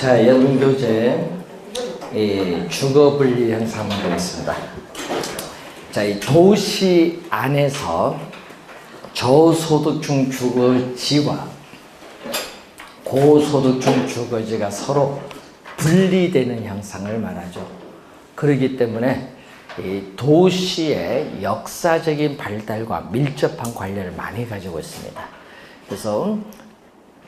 자, 여러분 교재 주거 분리 현상 보겠습니다. 자, 이 도시 안에서 저소득층 주거지와 고소득층 주거지가 서로 분리되는 현상을 말하죠. 그렇기 때문에 이 도시의 역사적인 발달과 밀접한 관련을 많이 가지고 있습니다. 그래서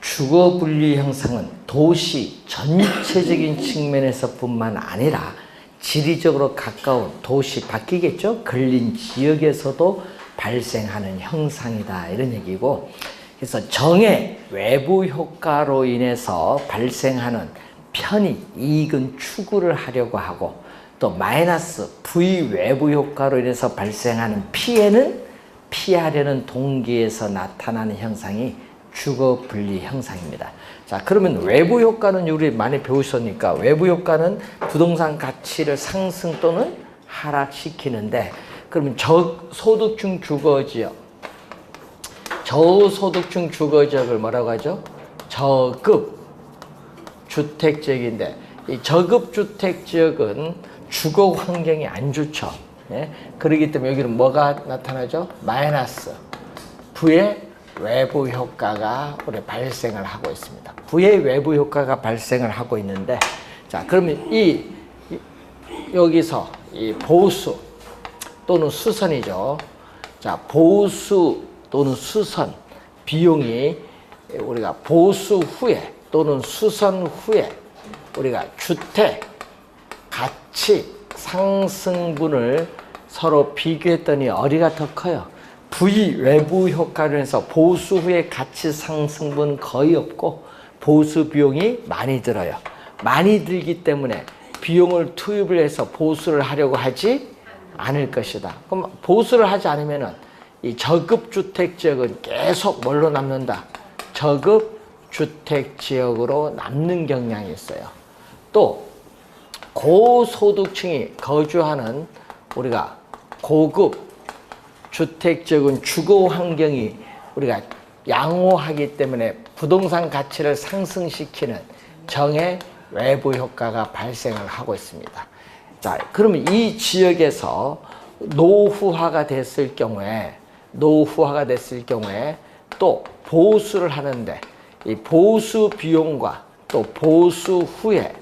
주거 분리 형상은 도시 전체적인 측면에서뿐만 아니라 지리적으로 가까운 도시 바뀌겠죠? 근린 지역에서도 발생하는 형상이다 이런 얘기고, 그래서 정의 외부 효과로 인해서 발생하는 편의, 이익은 추구를 하려고 하고, 또 마이너스, 부의 외부 효과로 인해서 발생하는 피해는 피하려는 동기에서 나타나는 형상이 주거 분리 형상입니다. 자, 그러면 외부 효과는 우리 많이 배우셨으니까, 외부 효과는 부동산 가치를 상승 또는 하락시키는데, 그러면 저소득층 주거지역, 저소득층 주거지역을 뭐라고 하죠? 저급 주택지역인데, 이 저급 주택지역은 주거 환경이 안 좋죠. 예? 그렇기 때문에 여기는 뭐가 나타나죠? 마이너스, 부의 외부 효과가 우리 발생을 하고 있습니다. 부의 외부 효과가 발생을 하고 있는데, 자, 그러면 여기서 이 보수 또는 수선이죠. 자, 보수 또는 수선 비용이 우리가 보수 후에 또는 수선 후에 우리가 주택 가치 상승분을 서로 비교했더니 어디가 더 커요? 부의 외부 효과로 해서 보수 후에 가치 상승분 거의 없고 보수 비용이 많이 들어요. 많이 들기 때문에 비용을 투입을 해서 보수를 하려고 하지 않을 것이다. 그럼 보수를 하지 않으면은 이 저급 주택 지역은 계속 뭘로 남는다? 저급 주택 지역으로 남는 경향이 있어요. 또 고소득층이 거주하는 우리가 고급 주택지역은 주거 환경이 우리가 양호하기 때문에 부동산 가치를 상승시키는 정의 외부 효과가 발생을 하고 있습니다. 자, 그러면 이 지역에서 노후화가 됐을 경우에 또 보수를 하는데, 이 보수 비용과 또 보수 후에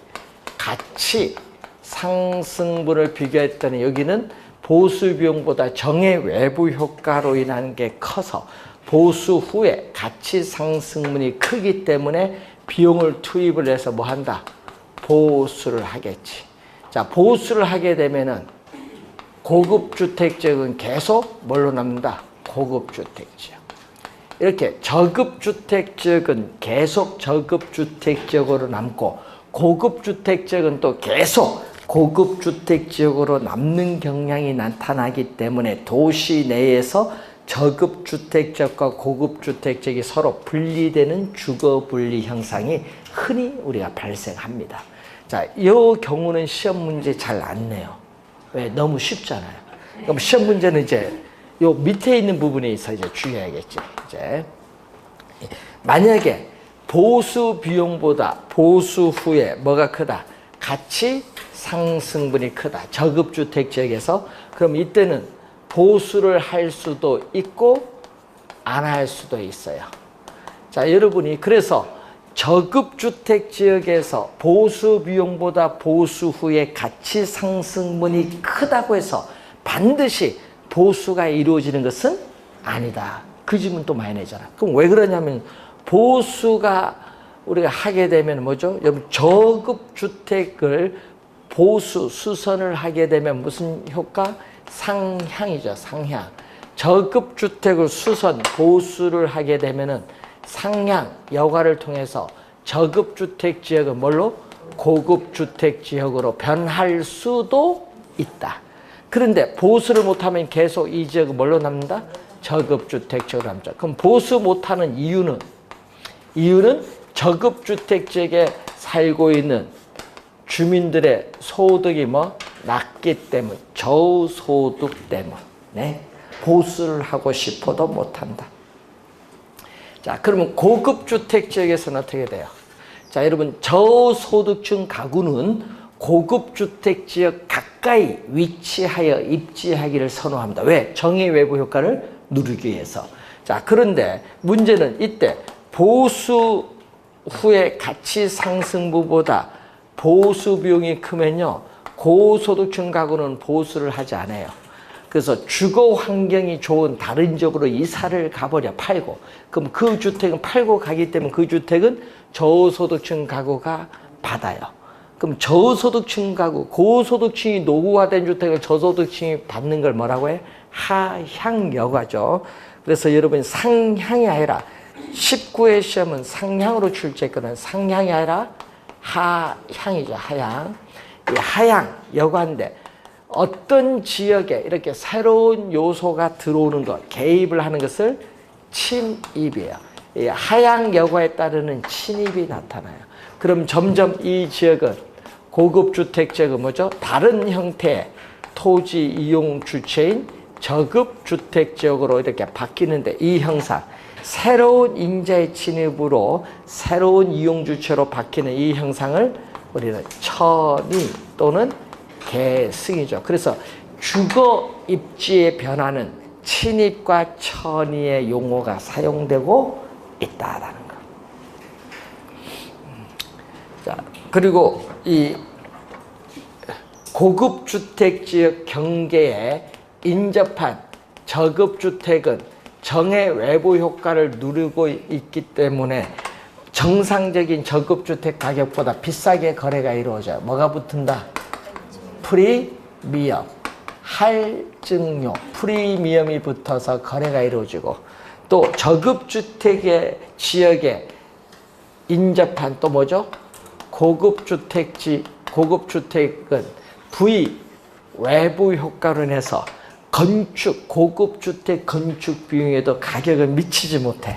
가치 상승분을 비교했더니 여기는 보수 비용보다 정의 외부 효과로 인한 게 커서 보수 후에 가치 상승분이 크기 때문에 비용을 투입을 해서 뭐 한다? 보수를 하겠지. 자, 보수를 하게 되면은 고급 주택지역은 계속 뭘로 남는다? 고급 주택지역. 이렇게 저급 주택지역은 계속 저급 주택지역으로 남고, 고급 주택지역은 또 계속 고급 주택지역으로 남는 경향이 나타나기 때문에 도시 내에서 저급 주택지역과 고급 주택지역이 서로 분리되는 주거 분리 현상이 흔히 우리가 발생합니다. 자, 이 경우는 시험 문제 잘 안 내요. 왜? 너무 쉽잖아요. 그럼 시험 문제는 이제 요 밑에 있는 부분에 있어 이제 주의해야겠지. 이제 만약에 보수 비용보다 보수 후에 뭐가 크다? 가치 상승분이 크다. 저급 주택 지역에서. 그럼 이때는 보수를 할 수도 있고 안 할 수도 있어요. 자, 여러분이 그래서 저급 주택 지역에서 보수 비용보다 보수 후에 가치 상승분이 크다고 해서 반드시 보수가 이루어지는 것은 아니다. 그 질문 또 많이 내잖아. 그럼 왜 그러냐면, 보수가 우리가 하게 되면 뭐죠? 여러분, 저급 주택을 보수, 수선을 하게 되면 무슨 효과? 상향이죠, 상향. 저급 주택을 수선, 보수를 하게 되면은 상향 여과를 통해서 저급 주택 지역은 뭘로? 고급 주택 지역으로 변할 수도 있다. 그런데 보수를 못하면 계속 이 지역은 뭘로 남는다? 저급 주택 지역으로 남죠. 그럼 보수 못하는 이유는 저급 주택 지역에 살고 있는 주민들의 소득이 낮기 때문, 저소득 때문에 보수를 하고 싶어도 못한다. 자, 그러면 고급 주택 지역에서는 어떻게 돼요? 자, 여러분 저소득층 가구는 고급 주택 지역 가까이 위치하여 입지하기를 선호합니다. 왜? 정의 외부 효과를 누리기 위해서. 자, 그런데 문제는 이때 보수 후의 가치 상승부보다 보수 비용이 크면요, 고소득층 가구는 보수를 하지 않아요. 그래서 주거 환경이 좋은 다른 지역으로 이사를 가버려, 팔고. 그럼 그 주택은 팔고 가기 때문에 그 주택은 저소득층 가구가 받아요. 그럼 저소득층 가구, 고소득층이 노후화된 주택을 저소득층이 받는 걸 뭐라고 해? 하향여가죠. 그래서 여러분 상향이 아니라 19회 시험은 상향으로 출제했거든. 상향이 아니라 하향이죠. 하향. 이 하향 여가인데 어떤 지역에 이렇게 새로운 요소가 들어오는 것, 개입을 하는 것을 침입이에요. 이 하향 여가에 따르는 침입이 나타나요. 그럼 점점 이 지역은 고급 주택 지역은 뭐죠? 다른 형태의 토지 이용 주체인 저급 주택 지역으로 이렇게 바뀌는데, 이 형상, 새로운 인재의 침입으로 새로운 이용 주체로 바뀌는 이 형상을 우리는 천이 또는 계승이죠. 그래서 주거 입지의 변화는 침입과 천이의 용어가 사용되고 있다라는 거. 자, 그리고 이 고급 주택 지역 경계에 인접한 저급 주택은 정의 외부 효과를 누리고 있기 때문에 정상적인 저급 주택 가격보다 비싸게 거래가 이루어져요. 뭐가 붙은다? 프리미엄, 할증료, 프리미엄이 붙어서 거래가 이루어지고, 또 저급 주택의 지역에 인접한 또 뭐죠? 고급 주택은 부의 외부 효과로 인해서 고급 주택 건축 비용에도 가격을 미치지 못해.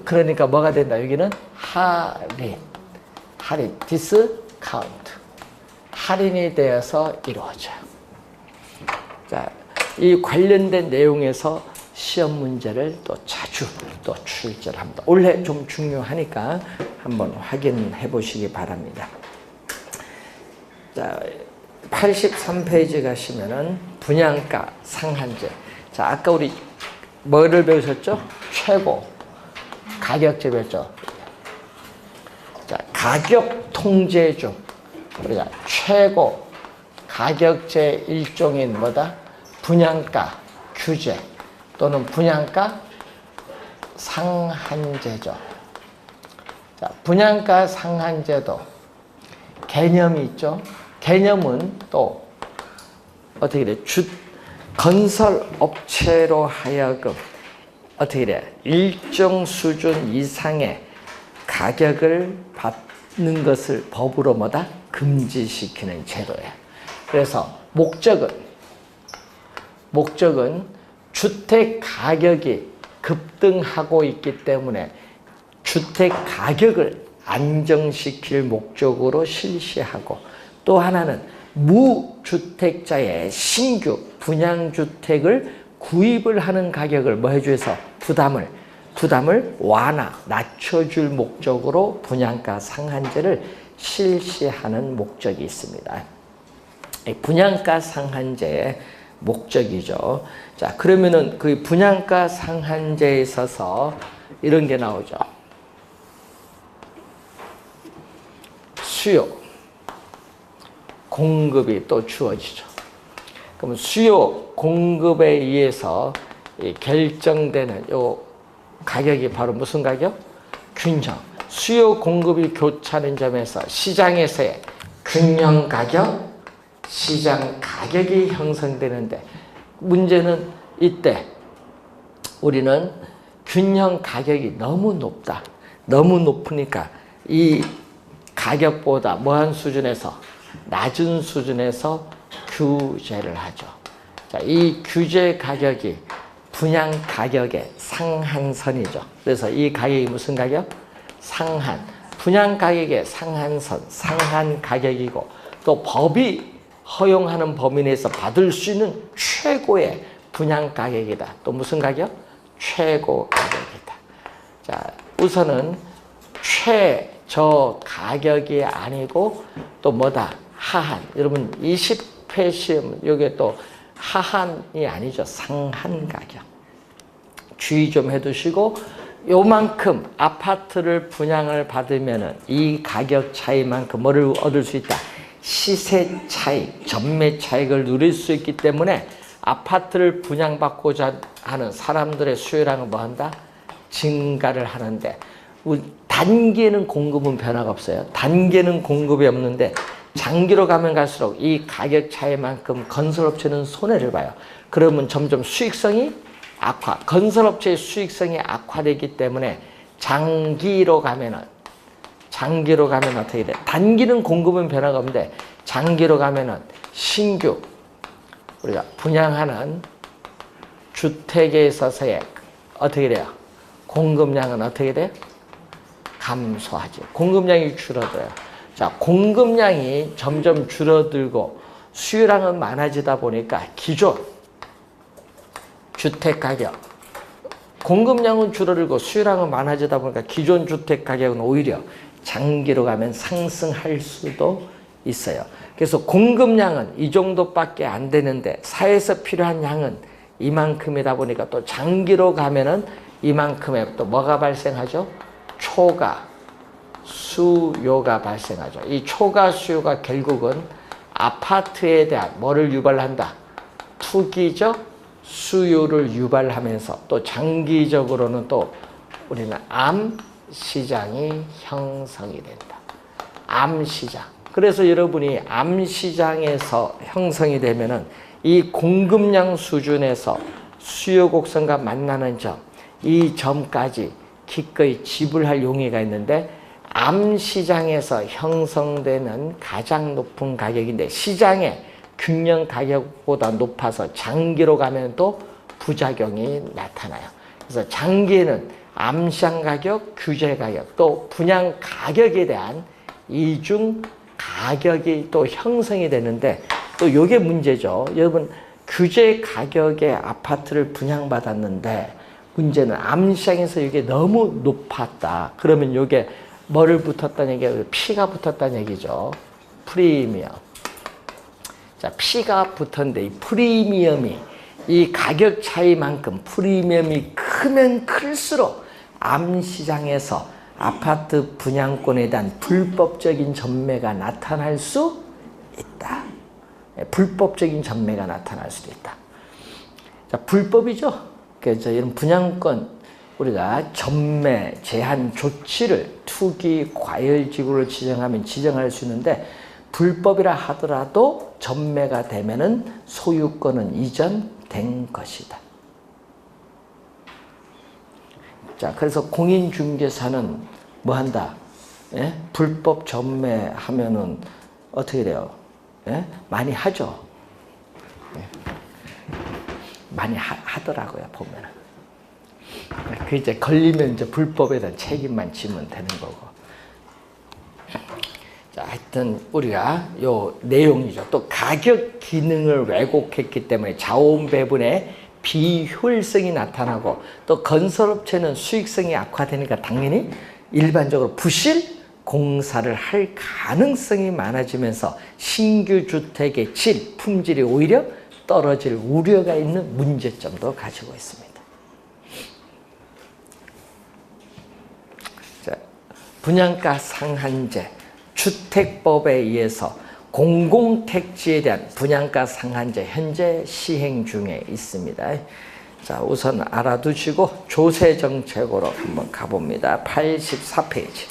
그러니까 뭐가 된다? 여기는 할인, 디스카운트. 할인이 되어서 이루어져요. 자, 이 관련된 내용에서 시험 문제를 또 자주 또 출제를 합니다. 올해 좀 중요하니까 한번 확인해 보시기 바랍니다. 자, 83페이지 가시면은 분양가 상한제. 자, 아까 우리 뭐를 배우셨죠? 최고, 가격제 배웠죠. 자, 가격 통제 중 우리가 최고 가격제 일종인 뭐다? 분양가 규제 또는 분양가 상한제죠. 자, 분양가 상한제도 개념이 있죠. 개념은 또 어떻게 돼? 건설 업체로 하여금 어떻게 돼? 일정 수준 이상의 가격을 받는 것을 법으로 뭐다? 금지시키는 제도예요. 그래서 목적은 주택 가격이 급등하고 있기 때문에 주택 가격을 안정시킬 목적으로 실시하고, 또 하나는 무주택자의 신규 분양주택을 구입을 하는 가격을 뭐 해줘서 부담을 낮춰줄 목적으로 분양가 상한제를 실시하는 목적이 있습니다. 분양가 상한제의 목적이죠. 자, 그러면은 그 분양가 상한제에 있어서 이런 게 나오죠. 수요, 공급이 또 주어지죠. 그럼 수요, 공급에 의해서 결정되는 요 가격이 바로 무슨 가격? 균형. 수요, 공급이 교차하는 점에서 시장에서의 균형 가격, 시장 가격이 형성되는데, 문제는 이때 우리는 균형 가격이 너무 높다. 너무 높으니까 이 가격보다 뭐한 수준에서, 낮은 수준에서 규제를 하죠. 자, 이 규제 가격이 분양 가격의 상한선이죠. 그래서 이 가격이 무슨 가격? 상한. 분양 가격의 상한선, 상한 가격이고, 또 법이 허용하는 범위 내에서 받을 수 있는 최고의 분양 가격이다. 또 무슨 가격? 최고 가격이다. 자, 우선은 저 가격이 아니고 또 뭐다? 하한. 여러분 20회 시험 요게 또 하한이 아니죠. 상한 가격. 주의 좀 해두시고 요만큼 아파트를 분양을 받으면은 이 가격 차이만큼 뭐를 얻을 수 있다? 시세 차익, 전매 차익을 누릴 수 있기 때문에 아파트를 분양받고자 하는 사람들의 수요량은 뭐 한다? 증가를 하는데 단기에는 공급은 변화가 없어요. 단기에는 공급이 없는데 장기로 가면 갈수록 이 가격 차이만큼 건설업체는 손해를 봐요. 그러면 점점 수익성이 악화, 건설업체의 수익성이 악화되기 때문에 장기로 가면 어떻게 돼? 단기는 공급은 변화가 없는데 장기로 가면은 신규 우리가 분양하는 주택에 있어서의 어떻게 돼요? 공급량은 어떻게 돼? 감소하지. 공급량이 줄어들어요. 자, 공급량이 점점 줄어들고 수요량은 많아지다 보니까 기존 주택 가격, 공급량은 줄어들고 수요량은 많아지다 보니까 기존 주택 가격은 오히려 장기로 가면 상승할 수도 있어요. 그래서 공급량은 이 정도밖에 안 되는데 사회에서 필요한 양은 이만큼이다 보니까 또 장기로 가면은 이만큼의 또 뭐가 발생하죠? 초과 수요가 발생하죠. 이 초과 수요가 결국은 아파트에 대한 뭐를 유발한다? 투기적 수요를 유발하면서 또 장기적으로는 또 우리는 암 시장이 형성이 된다. 암 시장. 그래서 여러분이 암 시장에서 형성이 되면은 이 공급량 수준에서 수요 곡선과 만나는 점, 이 점까지 기꺼이 지불할 용의가 있는데 암 시장에서 형성되는 가장 높은 가격인데 시장의 균형 가격보다 높아서 장기로 가면 또 부작용이 나타나요. 그래서 장기에는 암시장 가격, 규제 가격, 또 분양 가격에 대한 이중 가격이 또 형성이 되는데 또 이게 문제죠. 여러분 규제 가격에 아파트를 분양받았는데 문제는 암시장에서 이게 너무 높았다. 그러면 이게 뭐를 붙었다는 얘기예요? 피가 붙었다는 얘기죠. 프리미엄. 자, 피가 붙었는데 이 프리미엄이 이 가격 차이만큼 프리미엄이 크면 클수록 암시장에서 아파트 분양권에 대한 불법적인 전매가 나타날 수 있다. 불법적인 전매가 나타날 수도 있다. 자, 불법이죠. 그래서 이런 분양권 우리가 전매 제한 조치를 투기 과열지구를 지정하면 지정할 수 있는데 불법이라 하더라도 전매가 되면은 소유권은 이전된 것이다. 자, 그래서 공인중개사는 뭐 한다? 예? 불법 전매하면은 어떻게 돼요? 예? 많이 하죠. 예. 많이 하더라고요, 보면은. 그 이제 걸리면 이제 불법에 대한 책임만 지면 되는 거고. 자, 하여튼 우리가 요 내용이죠. 또 가격 기능을 왜곡했기 때문에 자원 배분의 비효율성이 나타나고 또 건설업체는 수익성이 악화되니까 당연히 일반적으로 부실 공사를 할 가능성이 많아지면서 신규 주택의 질, 품질이 오히려 떨어질 우려가 있는 문제점도 가지고 있습니다. 자, 분양가 상한제, 주택법에 의해서 공공택지에 대한 분양가 상한제 현재 시행 중에 있습니다. 자, 우선 알아두시고 조세정책으로 한번 가봅니다. 84페이지.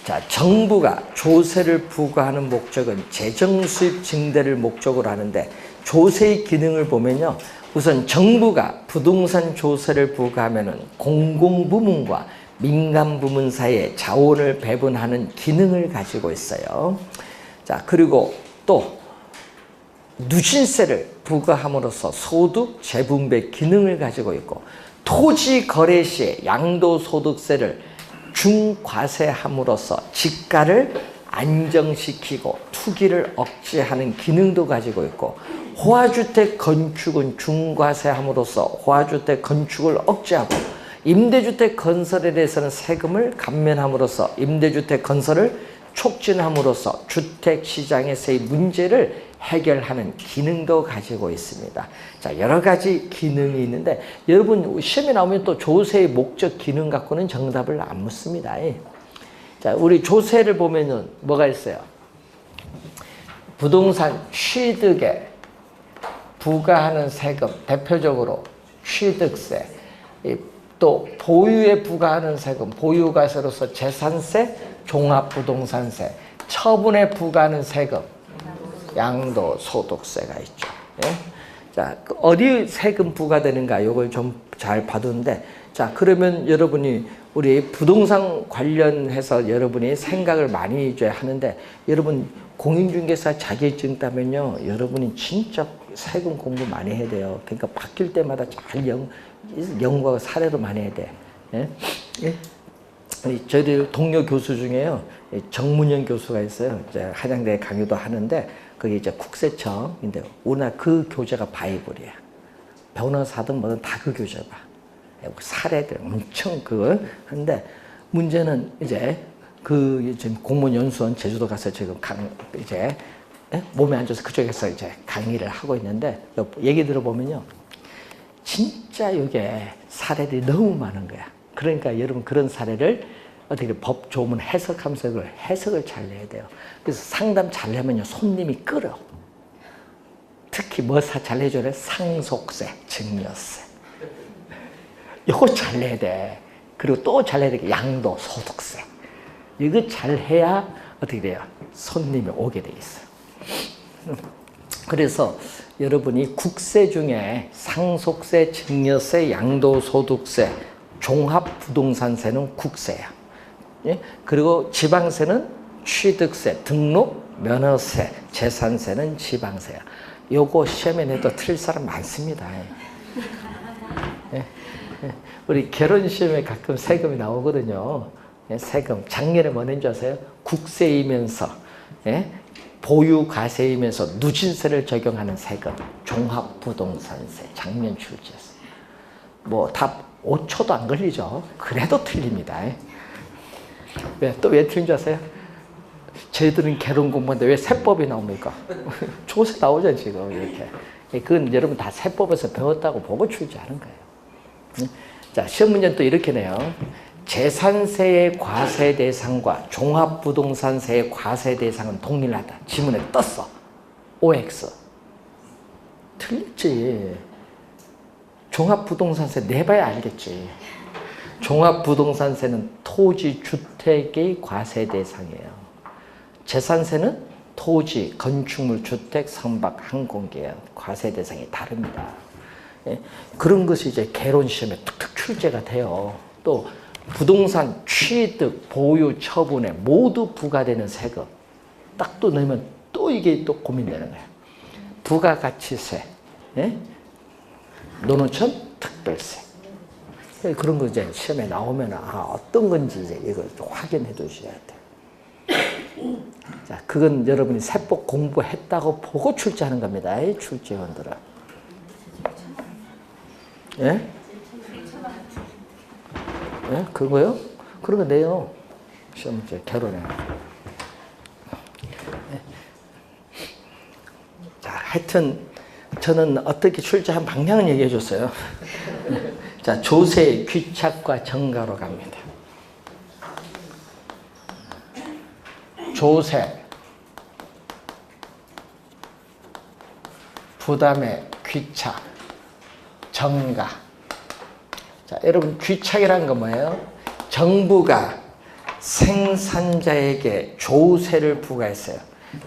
자, 정부가 조세를 부과하는 목적은 재정수입 증대를 목적으로 하는데 조세의 기능을 보면요. 우선 정부가 부동산 조세를 부과하면은 공공부문과 민간부문 사이에 자원을 배분하는 기능을 가지고 있어요. 자, 그리고 또 누진세를 부과함으로써 소득 재분배 기능을 가지고 있고 토지 거래 시에 양도소득세를 중과세함으로써 지가를 안정시키고 투기를 억제하는 기능도 가지고 있고 호화주택 건축은 중과세함으로써 호화주택 건축을 억제하고 임대주택 건설에 대해서는 세금을 감면함으로써 임대주택 건설을 촉진함으로써 주택시장에서의 문제를 해결하는 기능도 가지고 있습니다. 자, 여러 가지 기능이 있는데 여러분 시험에 나오면 또 조세의 목적 기능 갖고는 정답을 안 묻습니다. 자, 우리 조세를 보면은 뭐가 있어요? 부동산 취득에 부과하는 세금, 대표적으로 취득세, 또 보유에 부과하는 세금, 보유가세로서 재산세, 종합부동산세, 처분에 부과하는 세금, 양도소득세가 있죠. 예? 자, 어디 세금 부과되는가 이걸 좀 잘 봐두는데, 자, 그러면 여러분이 우리 부동산 관련해서 여러분이 생각을 많이 이제 하는데, 여러분 공인중개사 자격증 따면요, 여러분이 진짜 세금 공부 많이 해야 돼요. 그러니까 바뀔 때마다 잘 연구하고 사례로 많이 해야 돼. 예? 예? 저희들 동료 교수 중에요, 정문영 교수가 있어요. 이제 한양대 강의도 하는데, 그게 이제 국세청인데, 우리나라 그 교재가 바이블이야. 변호사든 뭐든 다 그 교재 봐. 사례들 엄청 그거 하는데, 문제는 이제 그 지금 공무원 연수원 제주도 가서 지금 이제 몸에 앉아서 그쪽에서 이제 강의를 하고 있는데, 얘기 들어보면요, 진짜 이게 사례들이 너무 많은 거야. 그러니까 여러분 그런 사례를 어떻게 법 조문 해석하면서 그걸 해석을 잘 내야 돼요. 그래서 상담 잘 내면요, 손님이 끌어. 특히 뭐 잘 내줘야 돼? 상속세, 증여세. 이거 잘 내야 돼. 그리고 또 잘 내야 돼. 양도소득세. 이거 잘 해야 어떻게 돼요? 손님이 오게 돼 있어요. 그래서 여러분이 국세 중에 상속세, 증여세, 양도소득세, 종합부동산세는 국세야. 예? 그리고 지방세는 취득세, 등록, 면허세, 재산세는 지방세야. 요거 시험에 내도 틀릴 사람 많습니다. 예? 예? 우리 결혼 시험에 가끔 세금이 나오거든요. 예? 세금. 작년에 뭐 낸 줄 아세요? 국세이면서, 예? 보유과세이면서 누진세를 적용하는 세금, 종합부동산세, 작년 출제했어요. 뭐 답 5초도 안 걸리죠. 그래도 틀립니다. 왜 틀린 줄 아세요? 저희들은 개론 공부하는데 왜 세법이 나옵니까? 조세 나오죠, 지금 이렇게. 그건 여러분 다 세법에서 배웠다고 보고 출제하는 거예요. 자, 시험 문제는 또 이렇게 내요. 재산세의 과세 대상과 종합부동산세의 과세 대상은 동일하다. 지문에 떴어. OX. 틀렸지. 종합부동산세 내봐야 알겠지. 종합부동산세는 토지, 주택의 과세 대상이에요. 재산세는 토지, 건축물, 주택, 선박, 항공기의 과세 대상이 다릅니다. 예? 그런 것이 이제 개론 시험에 툭툭 출제가 돼요. 또 부동산 취득, 보유, 처분에 모두 부과되는 세금. 딱 또 넣으면 또 이게 또 고민되는 거예요. 부가가치세, 예? 노노천 특별세. 그런 거 이제 시험에 나오면 어떤 건지 이제 이걸 좀 확인해 두셔야 돼요. 자, 그건 여러분이 세법 공부했다고 보고 출제하는 겁니다. 출제원들은. 예? 예? 그거요? 그런 거 내요. 시험 이제 결혼해. 예. 자, 하여튼 저는 어떻게 출제한 방향은 얘기해 줬어요. 자, 조세의 귀착과 정가로 갑니다. 조세, 부담의 귀착, 정가. 자, 여러분 귀착이라는 건 뭐예요? 정부가 생산자에게 조세를 부과했어요.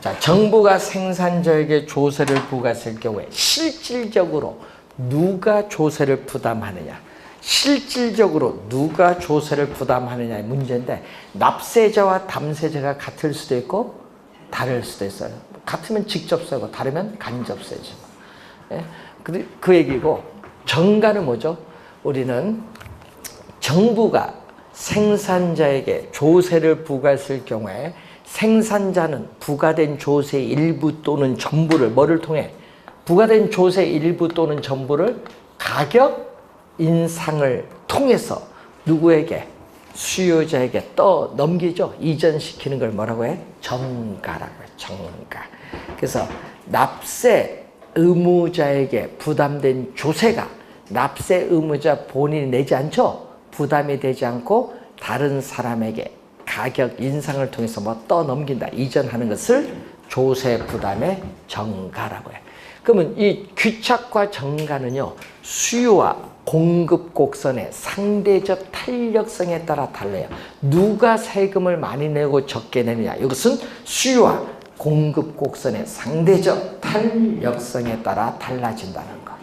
자, 정부가 생산자에게 조세를 부과했을 경우에 실질적으로 누가 조세를 부담하느냐? 실질적으로 누가 조세를 부담하느냐의 문제인데, 납세자와 담세자가 같을 수도 있고 다를 수도 있어요. 같으면 직접세고 다르면 간접세죠. 예? 그 얘기고, 정가는 뭐죠? 우리는 정부가 생산자에게 조세를 부과했을 경우에 생산자는 부과된 조세의 일부 또는 전부를 뭐를 통해? 부과된 조세의 일부 또는 전부를 가격 인상을 통해서 누구에게? 수요자에게 떠넘기죠. 이전시키는 걸 뭐라고 해? 정가라고 해. 정가. 그래서 납세 의무자에게 부담된 조세가 납세 의무자 본인이 내지 않죠. 부담이 되지 않고 다른 사람에게 가격 인상을 통해서 뭐 떠넘긴다. 이전하는 것을 조세 부담의 정가라고 해. 그러면 이 귀착과 정가는요. 수요와 공급 곡선의 상대적 탄력성에 따라 달라요. 누가 세금을 많이 내고 적게 내느냐. 이것은 수요와 공급 곡선의 상대적 탄력성에 따라 달라진다는 거.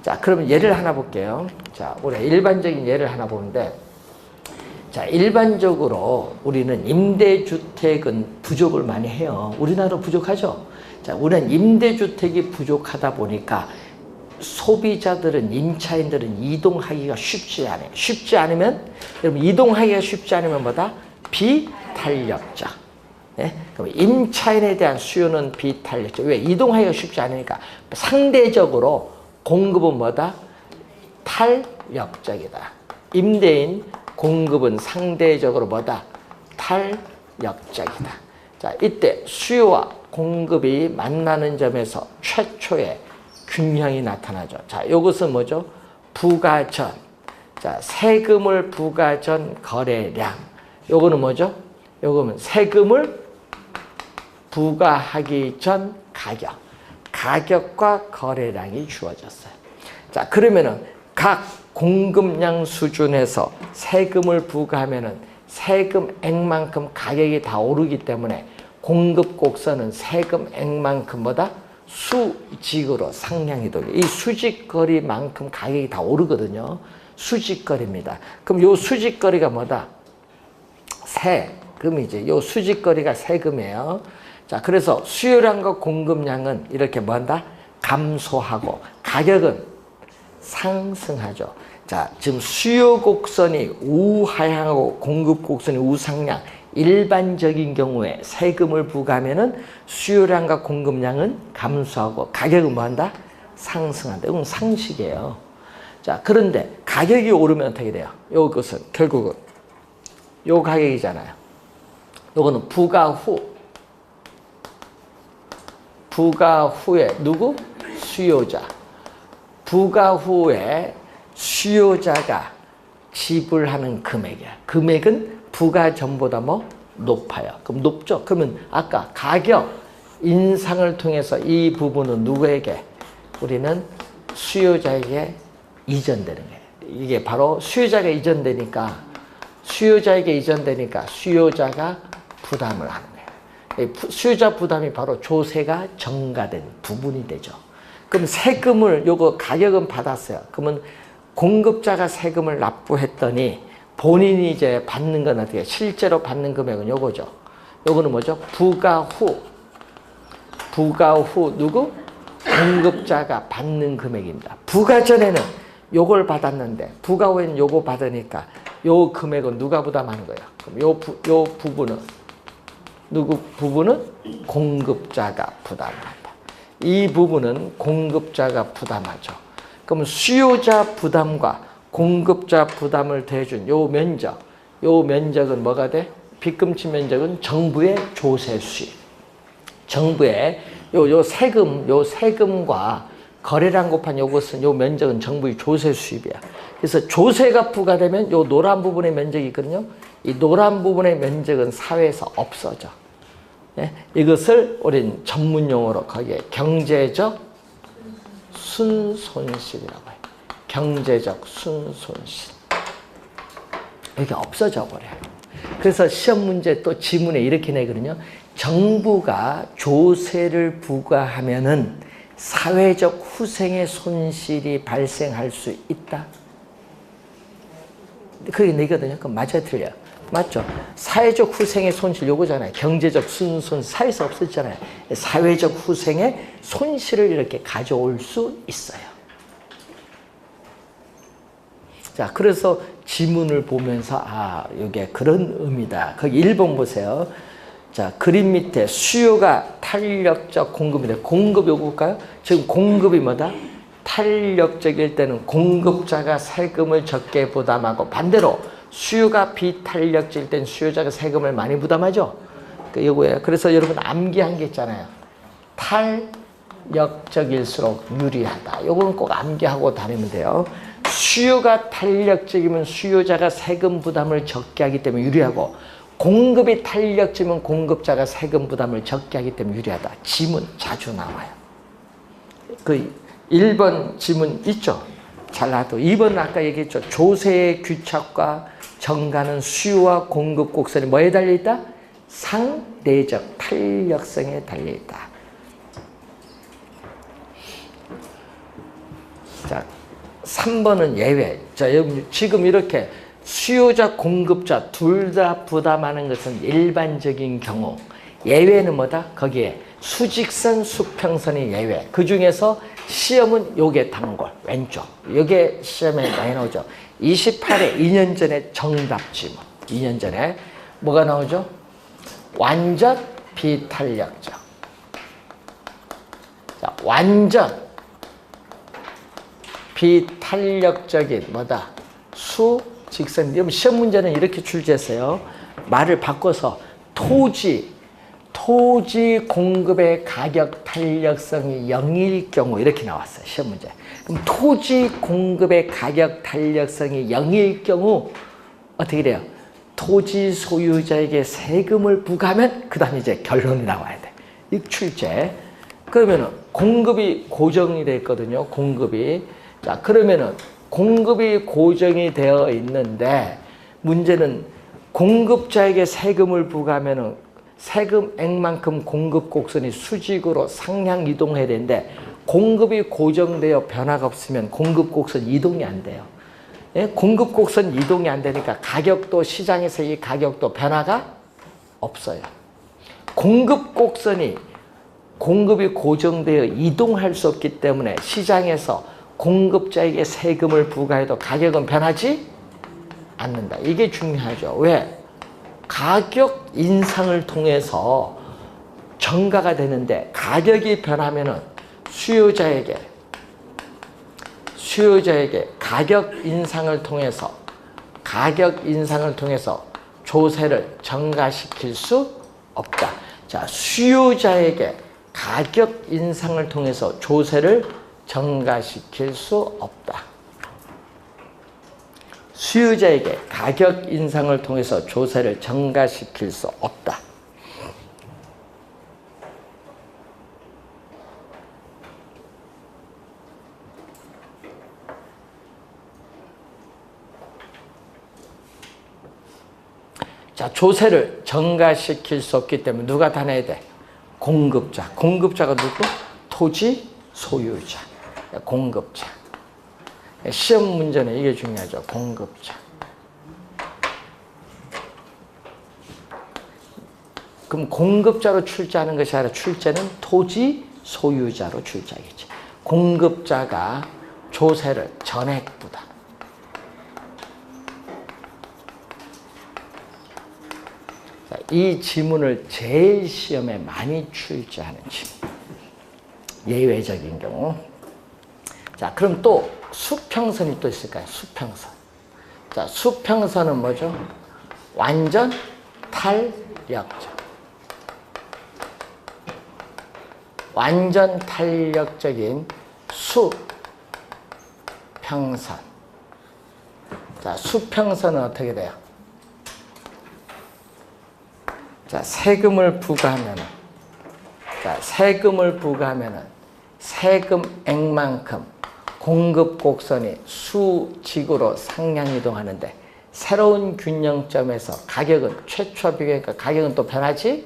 자, 그러면 예를 하나 볼게요. 자, 우리 일반적인 예를 하나 보는데, 자, 일반적으로 우리는 임대주택은 부족을 많이 해요. 우리나라 부족하죠? 자, 우리는 임대주택이 부족하다 보니까 소비자들은, 임차인들은 이동하기가 쉽지 않아요. 쉽지 않으면, 여러분, 이동하기가 쉽지 않으면 뭐다? 비탄력적. 네? 그럼 임차인에 대한 수요는 비탄력적. 왜? 이동하기가 쉽지 않으니까. 상대적으로 공급은 뭐다? 탄력적이다. 임대인 공급은 상대적으로 뭐다? 탄력적이다. 자, 이때 수요와 공급이 만나는 점에서 최초의 균형이 나타나죠. 자, 이것은 뭐죠? 부가전. 자, 세금을 부과전 거래량. 요거는 뭐죠? 요거는 세금을 부과하기 전 가격. 가격과 거래량이 주어졌어요. 자, 그러면은 각 공급량 수준에서 세금을 부과하면은 세금액만큼 가격이 다 오르기 때문에 공급 곡선은 세금액만큼보다 수직으로 상향이 돌려. 이 수직거리만큼 가격이 다 오르거든요. 수직거리입니다. 그럼 요 수직거리가 뭐다? 세금이지. 요 수직거리가 세금이에요. 자, 그래서 수요량과 공급량은 이렇게 뭐한다? 감소하고 가격은 상승하죠. 자, 지금 수요 곡선이 우하향하고 공급 곡선이 우상향. 일반적인 경우에 세금을 부과하면은 수요량과 공급량은 감소하고 가격은 뭐한다? 상승한다. 이건 상식이에요. 자, 그런데 가격이 오르면 어떻게 돼요? 이것은 결국은 요 가격이잖아요. 요거는 부과 후에 누구? 수요자. 부과 후에 수요자가 지불하는 금액이야. 금액은 부과 전보다 뭐 높아요. 그럼 높죠? 그러면 아까 가격 인상을 통해서 이 부분은 누구에게? 우리는 수요자에게 이전되는 거예요. 이게 바로 수요자가 이전되니까 수요자가 부담을 하는 거예요. 수요자 부담이 바로 조세가 정가된 부분이 되죠. 그럼 세금을 요거 가격은 받았어요. 그러면 공급자가 세금을 납부했더니 본인이 이제 받는 건 어떻게? 실제로 받는 금액은 요거죠. 요거는 뭐죠? 부과 후 누구? 공급자가 받는 금액입니다. 부과 전에는 요걸 받았는데 부과 후에는 요거 받으니까 요 금액은 누가 부담하는 거예요? 그럼 요 부분은 누구 부분은 공급자가 부담한다. 이 부분은 공급자가 부담하죠. 그럼 수요자 부담과 공급자 부담을 더해준 요 면적은 뭐가 돼? 빚금치 면적은 정부의 조세 수입. 정부의 요 세금과 거래량 곱한 요것은 요 면적은 정부의 조세 수입이야. 그래서 조세가 부과되면 요 노란 부분의 면적이 있거든요. 이 노란 부분의 면적은 사회에서 없어져. 예? 이것을 우린 전문 용어로 거기에 경제적 순손실이라고 해요. 경제적 순손실. 이게 없어져 버려요. 그래서 시험 문제 또 지문에 이렇게 내거든요. 정부가 조세를 부과하면은 사회적 후생의 손실이 발생할 수 있다. 그게 내거든요. 그럼 맞아요, 틀려요? 맞죠? 사회적 후생의 손실 요거잖아요. 경제적 순손실 사회에서 없었잖아요. 사회적 후생의 손실을 이렇게 가져올 수 있어요. 자, 그래서 지문을 보면서 이게 그런 의미다. 거기 1번 보세요. 자, 그림 밑에 수요가 탄력적 공급인데 공급이 요거일까요? 지금 공급이 뭐다? 탄력적일 때는 공급자가 세금을 적게 부담하고 반대로 수요가 비탄력적일 때는 수요자가 세금을 많이 부담하죠. 이거예요. 그래서 여러분 암기한 게 있잖아요. 탄력적일수록 유리하다. 이거는 꼭 암기하고 다니면 돼요. 수요가 탄력적이면 수요자가 세금 부담을 적게 하기 때문에 유리하고 공급이 탄력적이면 공급자가 세금 부담을 적게 하기 때문에 유리하다. 지문 자주 나와요. 그 1번 지문 있죠? 잘 나와도 2번은 아까 얘기했죠. 조세의 규칙과 정가는 수요와 공급 곡선이 뭐에 달려있다? 상대적 탄력성에 달려있다. 자, 3번은 예외. 자, 지금 이렇게 수요자, 공급자 둘 다 부담하는 것은 일반적인 경우. 예외는 뭐다? 거기에 수직선, 수평선이 예외. 그 중에서 시험은 요게 단골, 왼쪽. 요게 시험에 많이 나오죠. 28회 2년 전에 정답 지문. 2년 전에 뭐가 나오죠? 완전 비탄력적. 자, 완전 비탄력적인 뭐다? 수직선. 시험 문제는 이렇게 출제했어요. 말을 바꿔서 토지 공급의 가격 탄력성이 0일 경우 이렇게 나왔어요. 시험 문제. 그럼 토지 공급의 가격 탄력성이 0일 경우 어떻게 돼요? 토지 소유자에게 세금을 부과하면 그 다음에 이제 결론이 나와야 돼. 이 출제. 그러면은 공급이 고정이 돼 있거든요. 공급이. 자, 그러면은 공급이 고정이 되어 있는데 문제는 공급자에게 세금을 부과하면은 세금액만큼 공급 곡선이 수직으로 상향 이동해야 되는데 공급이 고정되어 변화가 없으면 공급 곡선 이동이 안 돼요. 예? 공급 곡선 이동이 안 되니까 가격도 시장에서 이 가격도 변화가 없어요. 공급 곡선이 공급이 고정되어 이동할 수 없기 때문에 시장에서 공급자에게 세금을 부과해도 가격은 변하지 않는다. 이게 중요하죠. 왜? 가격 인상을 통해서 정가가 되는데 가격이 변하면은 수요자에게 가격 인상을 통해서 조세를 전가시킬 수 없다. 자, 수요자에게 가격 인상을 통해서 조세를 전가시킬 수 없다. 수요자에게 가격 인상을 통해서 조세를 전가시킬 수 없다. 자, 조세를 전가시킬 수 없기 때문에 누가 다 내야 돼? 공급자. 공급자가 누구? 토지 소유자. 공급자. 시험 문제는 이게 중요하죠. 공급자. 그럼 공급자로 출제하는 것이 아니라 출제는 토지 소유자로 출제하겠지. 공급자가 조세를 전액 부담. 자, 이 지문을 제일 시험에 많이 출제하는 지문. 예외적인 경우. 자, 그럼 또 수평선이 또 있을까요? 수평선. 자, 수평선은 뭐죠? 완전 탄력적. 완전 탄력적인 수평선. 자, 수평선은 어떻게 돼요? 자, 세금을 부과하면은 세금액만큼 공급 곡선이 수직으로 상향 이동하는데 새로운 균형점에서 가격은 최초 비교니까 가격은 또 변하지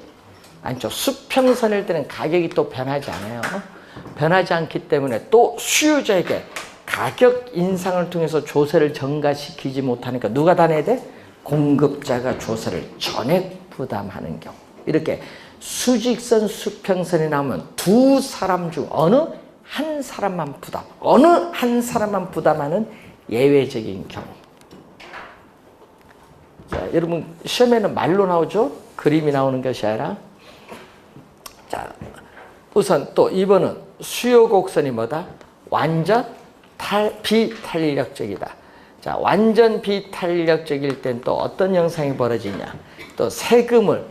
않죠. 수평선일 때는 가격이 또 변하지 않아요. 변하지 않기 때문에 또 수요자에게 가격 인상을 통해서 조세를 전가시키지 못하니까 누가 다 내야 돼? 공급자가 조세를 전액 부담하는 경우. 이렇게 수직선, 수평선이 나오면 두 사람 중 어느 한 사람만 부담하는 예외적인 경우. 자, 여러분 시험에는 말로 나오죠? 그림이 나오는 것이 아니라. 자, 우선 또 2번은 수요 곡선이 뭐다? 완전 비탄력적이다. 자, 완전 비탄력적일 땐 또 어떤 현상이 벌어지냐. 또 세금을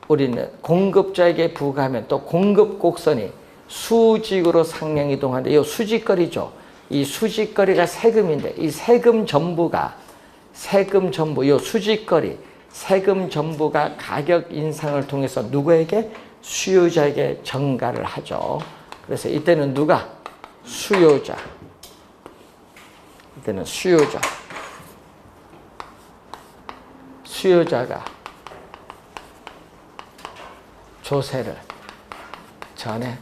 우리는 공급자에게 부과하면 또 공급 곡선이 수직으로 상향 이동하는데 이 수직거리죠. 이 수직거리가 세금인데 이 세금 전부가 이 수직거리 세금 전부가 가격 인상을 통해서 누구에게? 수요자에게 전가를 하죠. 그래서 이때는 누가? 수요자. 이때는 수요자가 조세를 전해.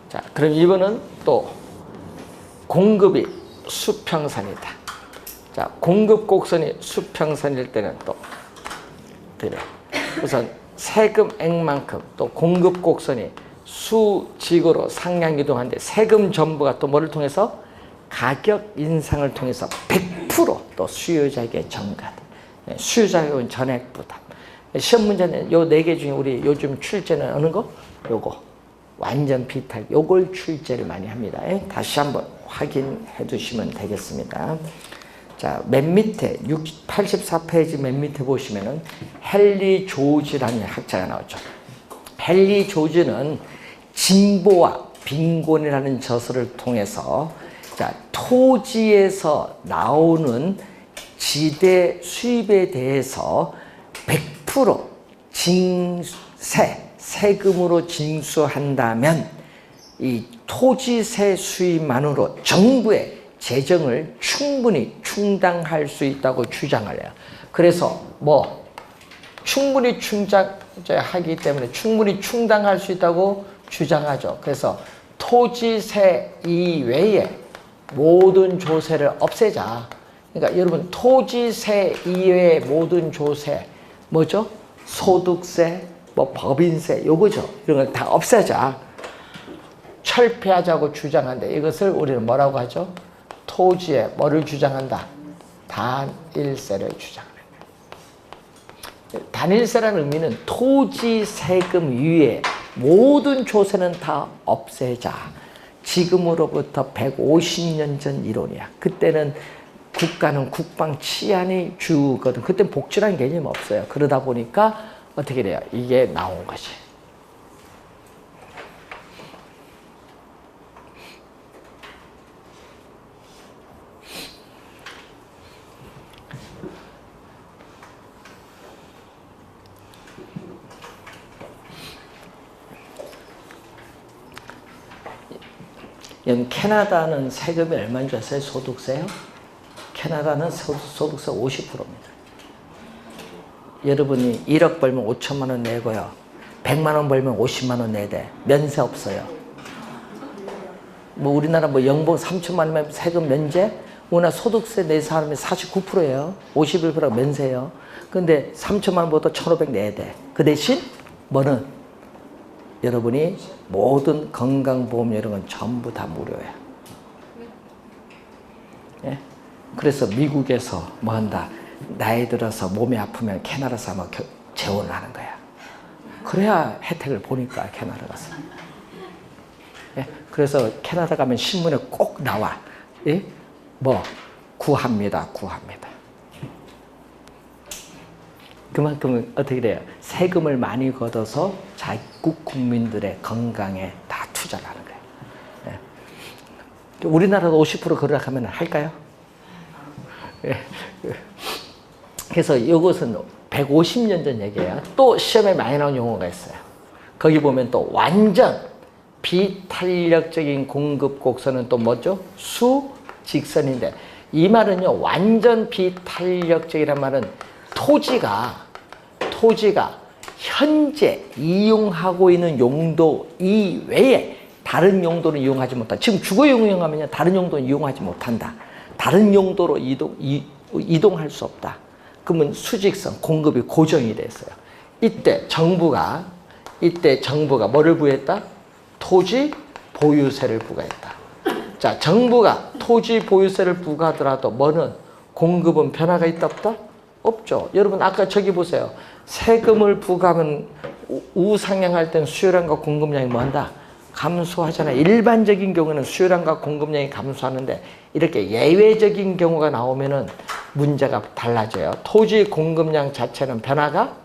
자, 그럼 이번은 또 공급이 수평선이다. 자, 공급 곡선이 수평선일 때는 또 드려. 우선 세금액만큼 또 공급 곡선이 수직으로 상향 이동하는데 세금 전부가 또 뭐를 통해서? 가격 인상을 통해서 100% 수요자에게 전가돼. 수요자에게 전액 부담. 시험 문제는 요 4개 중에 우리 요즘 출제는 어느 거? 요거. 완전 비탈, 요걸 출제를 많이 합니다. 다시 한번 확인해 두시면 되겠습니다. 자, 맨 밑에 84페이지 맨 밑에 보시면은 헨리 조지라는 학자가 나오죠. 헨리 조지는 진보와 빈곤이라는 저서를 통해서 자, 토지에서 나오는 지대 수입에 대해서 100% 세금으로 징수한다면 이 토지세 수입만으로 정부의 재정을 충분히 충당할 수 있다고 주장을 해요. 그래서 충분히 충당하기 때문에 충분히 충당할 수 있다고 주장하죠. 그래서 토지세 이외에 모든 조세를 없애자. 그러니까 여러분 토지세 이외의 모든 조세 뭐죠? 소득세, 법인세 요거죠. 이런 걸 다 없애자. 철폐하자고 주장하는데 이것을 우리는 뭐라고 하죠? 토지에 뭐를 주장한다? 단일세를 주장합니다. 단일세라는 의미는 토지 세금 이외에 모든 조세는 다 없애자. 지금으로부터 150년 전 이론이야. 그때는 국가는 국방 치안이 주거든. 그때는 복지라는 개념이 없어요. 그러다 보니까 어떻게 돼요? 이게 나온 것이. 캐나다는 세금이 얼마인 줄 아세요? 소득세요? 캐나다는 소득세 50%입니다. 여러분이 1억 벌면 5천만 원 내고요. 100만 원 벌면 50만 원 내야 돼. 면세 없어요. 우리나라 연봉 3천만 원이면 세금 면제? 우리나라 소득세 내 사람이 49%예요. 51%가 면세예요. 근데 3천만 원보다 1,500 내야 돼. 그 대신 뭐는 여러분이 모든 건강보험 이런 건 전부 다 무료야. 예? 그래서 미국에서 뭐 한다? 나이 들어서 몸이 아프면 캐나다 가서 재혼을 하는 거야. 그래야 혜택을 보니까 캐나다 가서. 예? 그래서 캐나다 가면 신문에 꼭 나와. 예? 구합니다. 그만큼 어떻게 돼요? 세금을 많이 걷어서 자국 국민들의 건강에 다 투자를 하는 거예요. 예. 우리나라도 50% 그러라 하면 할까요? 예. 그래서 이것은 150년 전 얘기예요. 또 시험에 많이 나온 용어가 있어요. 거기 보면 또 완전 비탄력적인 공급 곡선은 또 뭐죠? 수직선인데 이 말은요, 완전 비탄력적이란 말은 토지가 현재 이용하고 있는 용도 이외에 다른 용도는 이용하지 못한다. 지금 주거용 이용하면 다른 용도는 이용하지 못한다. 다른 용도로 이동할 수 없다. 그러면 수직선, 공급이 고정이 됐어요. 이때 정부가 이때 정부가 뭐를 부여했다? 토지 보유세를 부과했다. 자, 정부가 토지 보유세를 부과하더라도 뭐는 공급은 변화가 있다 없다? 없죠. 여러분 아까 저기 보세요. 세금을 부과하면 우상향할 땐 수요량과 공급량이 뭐한다? 감소하잖아요. 일반적인 경우는 수요량과 공급량이 감소하는데 이렇게 예외적인 경우가 나오면은 문제가 달라져요. 토지 공급량 자체는 변화가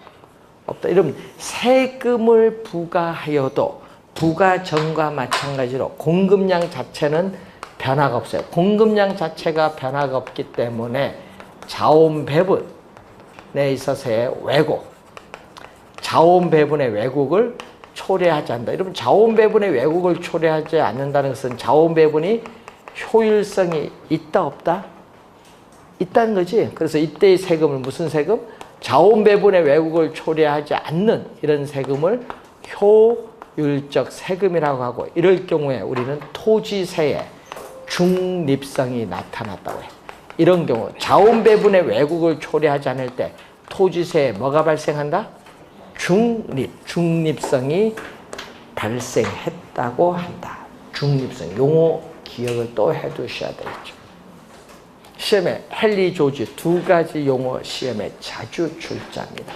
없다. 이러면 세금을 부과하여도 부과 전과 마찬가지로 공급량 자체는 변화가 없어요. 공급량 자체가 변화가 없기 때문에 자원 배분에 있어서의 왜곡, 자원 배분의 왜곡을 초래하지 않는다. 여러분 자원 배분의 왜곡을 초래하지 않는다는 것은 자원 배분이 효율성이 있다 없다? 있다는 거지. 그래서 이때의 세금을 무슨 세금? 자원 배분의 왜곡을 초래하지 않는 이런 세금을 효율적 세금이라고 하고, 이럴 경우에 우리는 토지세의 중립성이 나타났다고 해요. 이런 경우 자원 배분의 왜곡을 초래하지 않을 때 토지세에 뭐가 발생한다? 중립성이 발생했다고 한다. 중립성, 용어 기억을 또 해두셔야 되겠죠. 시험에 헨리 조지 두 가지 용어 시험에 자주 출제합니다.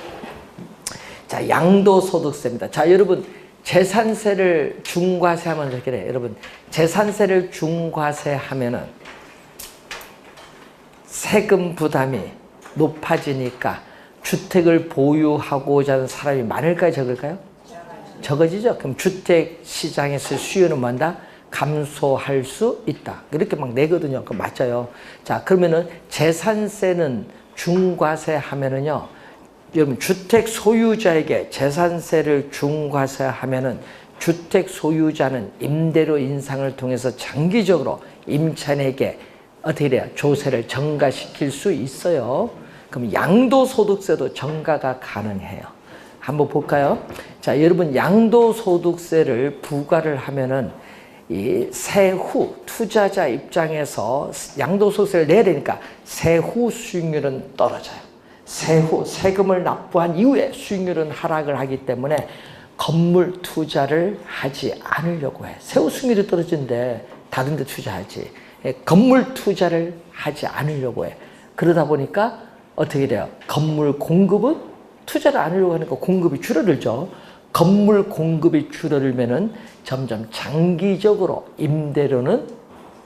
자, 양도소득세입니다. 자, 여러분 재산세를 중과세하면 이렇게 돼요. 여러분 재산세를 중과세하면은 세금 부담이 높아지니까 주택을 보유하고자 하는 사람이 많을까요, 적을까요? 적어지죠. 그럼 주택 시장에서 수요는 뭔다? 감소할 수 있다. 이렇게 막 내거든요. 그 맞아요. 자, 그러면은 재산세는 중과세 하면은요, 여러분 주택 소유자에게 재산세를 중과세 하면은 주택 소유자는 임대료 인상을 통해서 장기적으로 임차인에게 어떻게 돼요? 조세를 전가시킬 수 있어요. 그럼 양도소득세도 전가가 가능해요. 한번 볼까요? 자, 여러분 양도소득세를 부과를 하면은 이 세후 투자자 입장에서 양도소득세를 내야 되니까 세후 수익률은 떨어져요. 세후 세금을 납부한 이후에 수익률은 하락을 하기 때문에 건물 투자를 하지 않으려고 해. 세후 수익률이 떨어지는데 다른 데 투자하지. 건물 투자를 하지 않으려고 해. 그러다 보니까 어떻게 돼요? 건물 공급은 투자를 안 하려고 하니까 공급이 줄어들죠. 건물 공급이 줄어들면은 점점 장기적으로 임대료는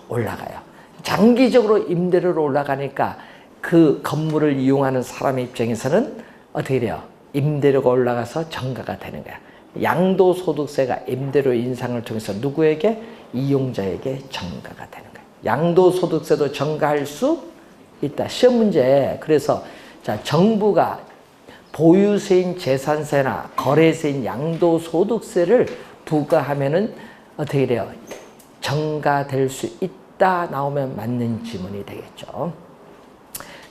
올라가요. 장기적으로 임대료로 올라가니까 그 건물을 이용하는 사람의 입장에서는 어떻게 돼요? 임대료가 올라가서 전가가 되는 거야. 양도소득세가 임대료 인상을 통해서 누구에게? 이용자에게 전가가 되는 거야. 양도소득세도 전가할 수 있다. 시험 문제. 그래서 자, 정부가 보유세인 재산세나 거래세인 양도소득세를 부과하면은 어떻게 돼요? 전가될 수 있다 나오면 맞는 지문이 되겠죠.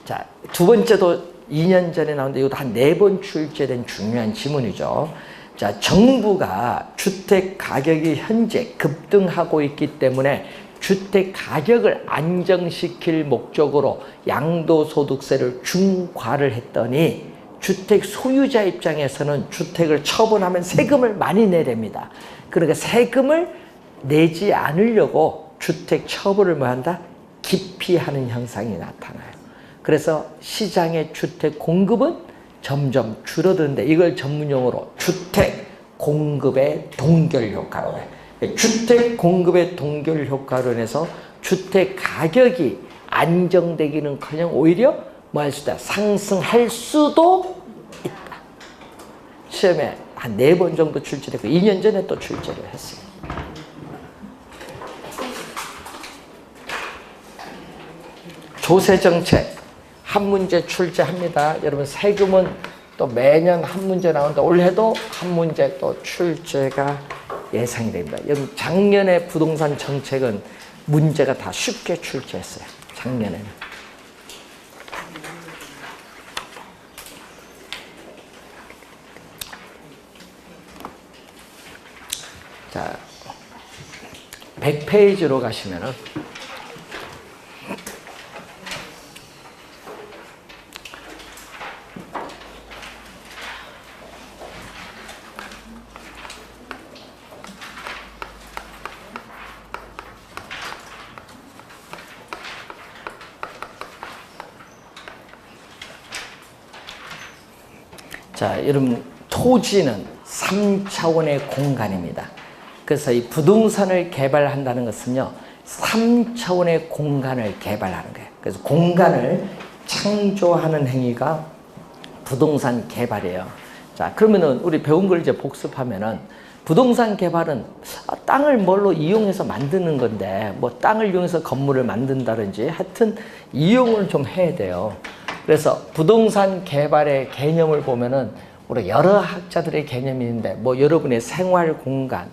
자, 두 번째도 2년 전에 나왔는데 이것도 한 4번 출제된 중요한 지문이죠. 자, 정부가 주택 가격이 현재 급등하고 있기 때문에 주택 가격을 안정시킬 목적으로 양도소득세를 중과를 했더니 주택 소유자 입장에서는 주택을 처분하면 세금을 많이 내랍니다. 그러니까 세금을 내지 않으려고 주택 처분을 뭐 한다? 기피하는 현상이 나타나요. 그래서 시장의 주택 공급은 점점 줄어드는데 이걸 전문용어로 주택 공급의 동결 효과로 해요. 주택 공급의 동결 효과로 인해서 주택 가격이 안정되기는커녕 오히려 뭐 할 수 있다? 상승할 수도 있다. 시험에 한 4번 정도 출제되고 2년 전에 또 출제를 했어요. 조세정책 한 문제 출제합니다. 여러분 세금은 또 매년 한 문제 나오는데 올해도 한 문제 또 출제가 예상이 됩니다. 여러분 작년에 부동산 정책은 문제가 다 쉽게 출제했어요. 작년에는. 자, 100페이지로 가시면은 자, 여러분, 토지는 3차원의 공간입니다. 그래서 이 부동산을 개발한다는 것은요, 3차원의 공간을 개발하는 거예요. 그래서 공간을 창조하는 행위가 부동산 개발이에요. 자, 그러면은 우리 배운 걸 이제 복습하면은 부동산 개발은 땅을 뭘로 이용해서 만드는 건데, 뭐 땅을 이용해서 건물을 만든다든지 하여튼 이용을 좀 해야 돼요. 그래서 부동산 개발의 개념을 보면은 우리 여러 학자들의 개념이 있는데, 뭐 여러분의 생활 공간,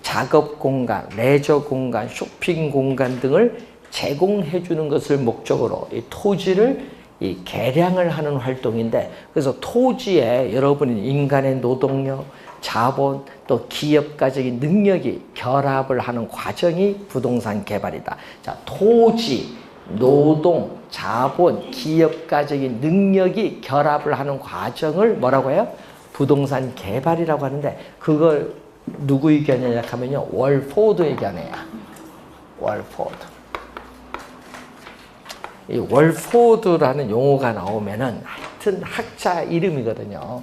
작업 공간, 레저 공간, 쇼핑 공간 등을 제공해 주는 것을 목적으로 이 토지를 이 개량을 하는 활동인데, 그래서 토지에 여러분이 인간의 노동력, 자본, 또 기업가적인 능력이 결합을 하는 과정이 부동산 개발이다. 자, 토지, 노동, 자본, 기업가적인 능력이 결합을 하는 과정을 뭐라고 해요? 부동산 개발이라고 하는데, 그걸 누구 의견이냐 하면요, 월포드 의견이야. 월포드. 이 월포드라는 용어가 나오면은 하여튼 학자 이름이거든요.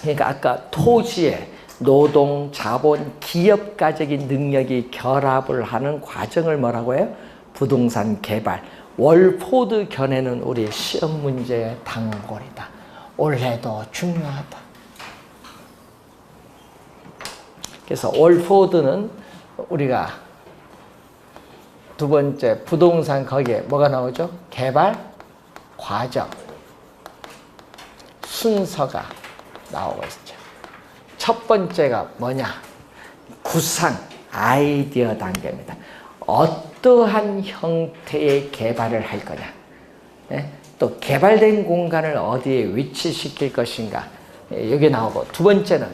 그러니까 아까 토지에 노동, 자본, 기업가적인 능력이 결합을 하는 과정을 뭐라고 해요? 부동산 개발. 월포드 견해는 우리 시험 문제의 단골이다. 올해도 중요하다. 그래서 월포드는 우리가 두 번째 부동산 거기에 뭐가 나오죠? 개발 과정 순서가 나오고 있죠. 첫 번째가 뭐냐? 구상 아이디어 단계입니다. 어떠한 형태의 개발을 할 거냐? 네? 또 개발된 공간을 어디에 위치시킬 것인가? 여기 나오고, 두 번째는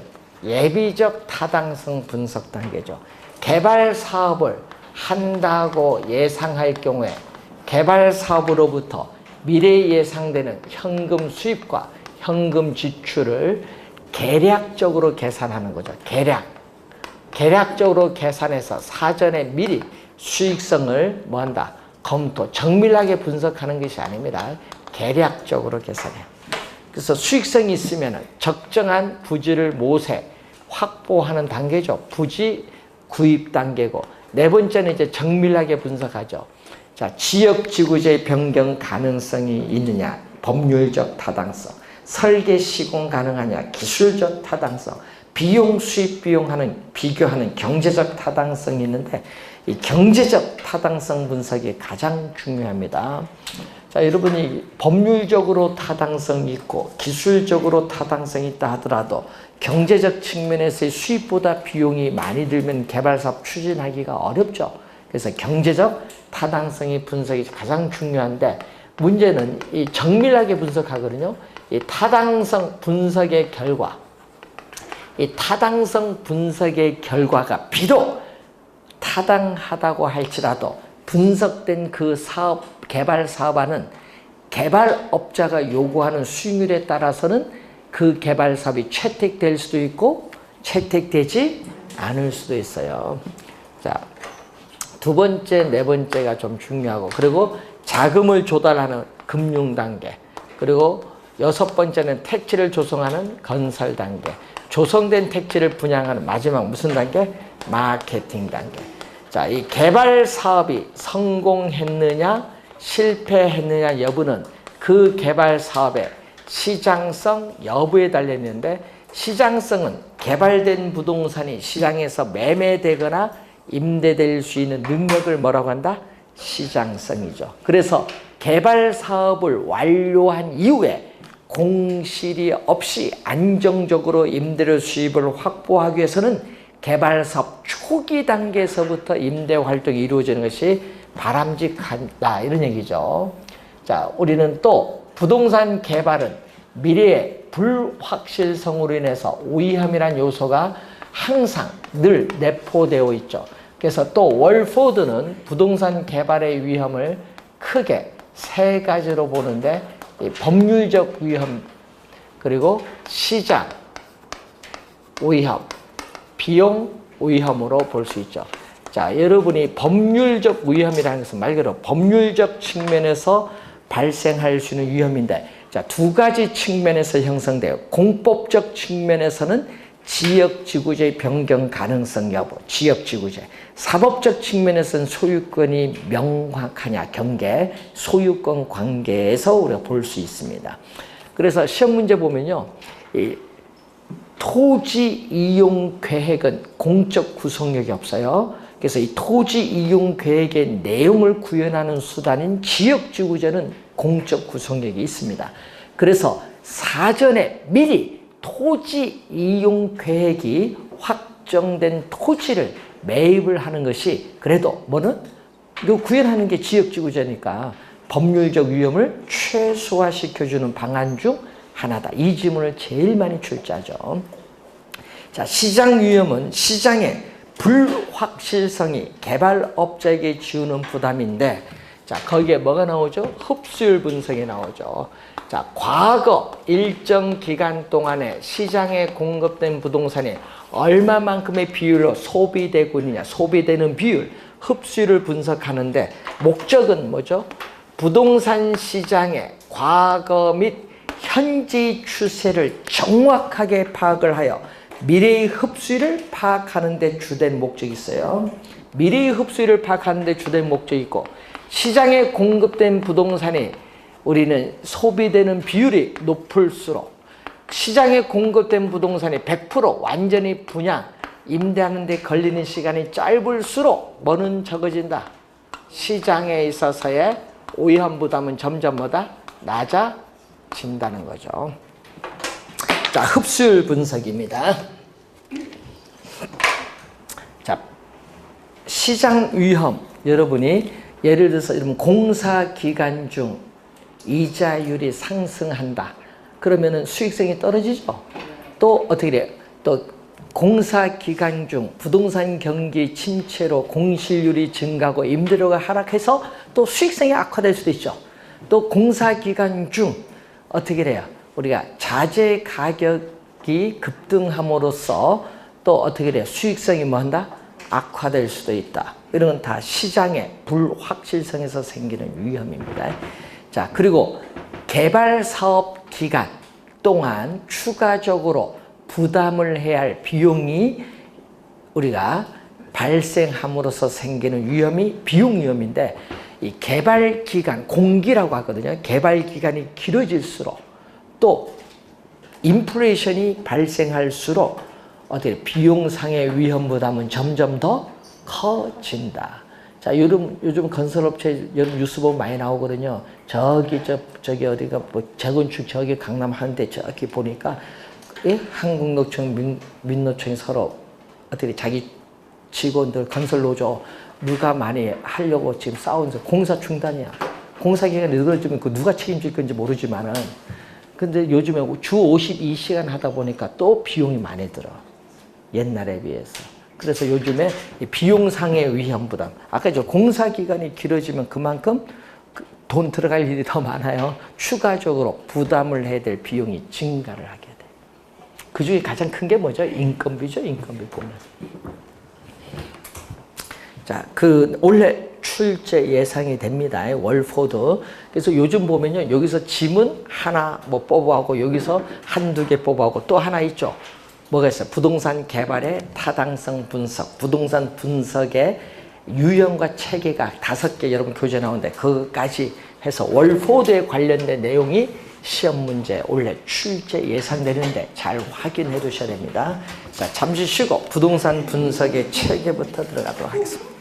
예비적 타당성 분석 단계죠. 개발 사업을 한다고 예상할 경우에 개발 사업으로부터 미래에 예상되는 현금 수입과 현금 지출을 계략적으로 계산하는 거죠. 계략적으로 계산해서 사전에 미리 수익성을 뭐한다? 검토, 정밀하게 분석하는 것이 아닙니다. 계략적으로 계산해요. 그래서 수익성이 있으면 적정한 부지를 모세, 확보하는 단계죠. 부지 구입 단계고, 네 번째는 이제 정밀하게 분석하죠. 자, 지역 지구의 변경 가능성이 있느냐, 법률적 타당성, 설계 시공 가능하냐, 기술적 타당성, 비용 수입 비용하는 비교하는 경제적 타당성이 있는데, 이 경제적 타당성 분석이 가장 중요합니다. 자, 여러분이 법률적으로 타당성이 있고 기술적으로 타당성이 있다 하더라도 경제적 측면에서의 수입보다 비용이 많이 들면 개발사업 추진하기가 어렵죠. 그래서 경제적 타당성의 분석이 가장 중요한데, 문제는 이 정밀하게 분석하거든요. 이 타당성 분석의 결과가 비록 타당하다고 할지라도 분석된 그 사업, 개발 사업안은 개발업자가 요구하는 수익률에 따라서는 그 개발 사업이 채택될 수도 있고 채택되지 않을 수도 있어요. 자, 두 번째, 네 번째가 좀 중요하고, 그리고 자금을 조달하는 금융 단계, 그리고 여섯 번째는 택지를 조성하는 건설 단계, 조성된 택지를 분양하는 마지막 무슨 단계? 마케팅 단계. 자, 이 개발 사업이 성공했느냐, 실패했느냐 여부는 그 개발 사업의 시장성 여부에 달려있는데, 시장성은 개발된 부동산이 시장에서 매매되거나 임대될 수 있는 능력을 뭐라고 한다? 시장성이죠. 그래서 개발 사업을 완료한 이후에 공실이 없이 안정적으로 임대료 수입을 확보하기 위해서는 개발 사업 초기 단계에서부터 임대 활동이 이루어지는 것이 바람직하다, 이런 얘기죠. 자, 우리는 또 부동산 개발은 미래의 불확실성으로 인해서 위험이라는 요소가 항상 늘 내포되어 있죠. 그래서 또 월포드는 부동산 개발의 위험을 크게 세 가지로 보는데, 이 법률적 위험, 그리고 시장 위험, 비용 위험으로 볼 수 있죠. 자, 여러분이 법률적 위험이라는 것은 말 그대로 법률적 측면에서 발생할 수 있는 위험인데, 자, 두 가지 측면에서 형성돼요. 공법적 측면에서는 지역지구제 변경 가능성 여부, 지역지구제. 사법적 측면에서는 소유권이 명확하냐, 경계, 소유권 관계에서 우리가 볼 수 있습니다. 그래서 시험 문제 보면요, 이 토지 이용 계획은 공적 구속력이 없어요. 그래서 이 토지 이용 계획의 내용을 구현하는 수단인 지역지구제는 공적 구속력이 있습니다. 그래서 사전에 미리 토지 이용 계획이 확정된 토지를 매입을 하는 것이 그래도 뭐는 이거 구현하는 게 지역지구제니까 법률적 위험을 최소화시켜주는 방안 중 하나다. 이 질문을 제일 많이 출제하죠. 자, 시장 위험은 시장의 불확실성이 개발업자에게 지우는 부담인데, 자, 거기에 뭐가 나오죠? 흡수율 분석이 나오죠. 자, 과거 일정 기간 동안에 시장에 공급된 부동산이 얼마만큼의 비율로 소비되고 있느냐, 소비되는 비율, 흡수율을 분석하는데 목적은 뭐죠? 부동산 시장의 과거 및 현재 추세를 정확하게 파악을 하여 미래의 흡수율을 파악하는 데 주된 목적이 있어요. 미래의 흡수율을 파악하는 데 주된 목적이 있고, 시장에 공급된 부동산이 우리는 소비되는 비율이 높을수록, 시장에 공급된 부동산이 100% 완전히 분양, 임대하는 데 걸리는 시간이 짧을수록 뭐는 적어진다? 시장에 있어서의 오염 부담은 점점 뭐다? 낮아진다는 거죠. 자, 흡수율 분석입니다. 자, 시장 위험, 여러분이 예를 들어서 공사 기간 중 이자율이 상승한다. 그러면은 수익성이 떨어지죠. 또 어떻게 돼요? 또 공사 기간 중 부동산 경기 침체로 공실률이 증가하고 임대료가 하락해서 또 수익성이 악화될 수도 있죠. 또 공사 기간 중 어떻게 돼요? 우리가 자재 가격이 급등함으로써 또 어떻게 돼요? 수익성이 뭐 한다? 악화될 수도 있다. 이런 건 다 시장의 불확실성에서 생기는 위험입니다. 자, 그리고 개발 사업 기간 동안 추가적으로 부담을 해야 할 비용이 우리가 발생함으로써 생기는 위험이 비용 위험인데, 이 개발 기간, 공기라고 하거든요. 개발 기간이 길어질수록 또 인플레이션이 발생할수록 어떻게 비용상의 위험 부담은 점점 더 커진다. 자, 요즘 건설업체 여름 뉴스 보면 많이 나오거든요. 저기 어디가 뭐 재건축 저기 강남 한대 저기 보니까 예? 한국노총 민노총이 서로 어떻게 자기 직원들 건설노조 누가 많이 하려고 지금 싸우면서 공사 중단이야. 공사 기간이 늘어지면 그 누가 책임질 건지 모르지만은, 근데 요즘에 주 52시간 하다 보니까 또 비용이 많이 들어. 옛날에 비해서. 그래서 요즘에 비용상의 위험 부담. 아까 저 공사 기간이 길어지면 그만큼 돈 들어갈 일이 더 많아요. 추가적으로 부담을 해야 될 비용이 증가를 하게 돼. 그 중에 가장 큰 게 뭐죠? 인건비죠. 인건비 보면. 자, 올해 출제 예상이 됩니다. 월포드. 그래서 요즘 보면요. 여기서 지문 하나 뭐 뽑아오고 여기서 한두 개 뽑아오고 또 하나 있죠. 뭐가 있어요? 부동산 개발의 타당성 분석, 부동산 분석의 유형과 체계가 5개 여러분 교재 나오는데 그것까지 해서 월포드에 관련된 내용이 시험 문제 올해 출제 예상되는데 잘 확인해 두셔야 됩니다. 자, 잠시 쉬고 부동산 분석의 체계부터 들어가도록 하겠습니다.